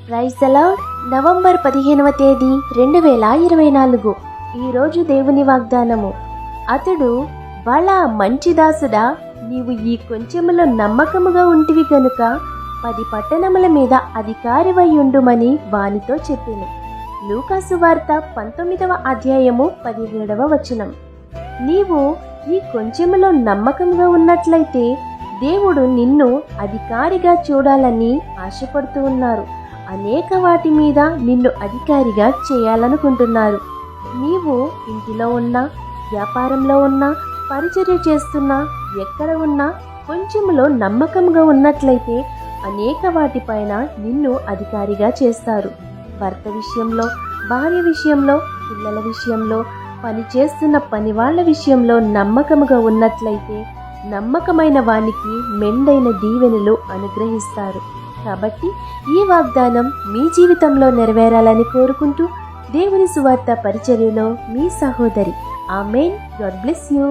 Praise the lord. November 15వ తేదీ 2024. ఈరోజు దేవుని వాగ్దానము. అతడు, బలా మంచి దాసుడా, నీవు ఈ కొంచెములో నమ్మకముగా ఉంటివి గనుక 10 పట్టణముల మీద అధికారివై ఉండుమని వానితో చెప్పెను. లూకాసు వార్త 19వ అధ్యాయము 17వ వచనం. నీవు ఈ కొంచెములో నమ్మకంగా ఉన్నట్లయితే దేవుడు నిన్ను అధికారిగా చూడాలని ఆశపడుతూ ఉన్నారు. అనేక వాటి మీద నిన్ను అధికారిగా చేయాలనుకుంటున్నారు. నీవు ఇంటిలో ఉన్నా, వ్యాపారంలో ఉన్నా, పరిచర్య చేస్తున్నా, ఎక్కడ ఉన్నా కొంచెంలో నమ్మకంగా ఉన్నట్లయితే అనేక వాటిపైన నిన్ను అధికారిగా చేస్తారు. భర్త విషయంలో, భార్య విషయంలో, పిల్లల విషయంలో, పని చేస్తున్న పని వాళ్ళ విషయంలో నమ్మకముగా ఉన్నట్లయితే నమ్మకమైన వానికి మెండైన దీవెనలు అనుగ్రహిస్తారు. కాబట్టి ఈ వాగ్దానం మీ జీవితంలో నెరవేరాలని కోరుకుంటూ దేవుని సువార్త పరిచర్యలో మీ సహోదరి. ఆమేన్. God bless you.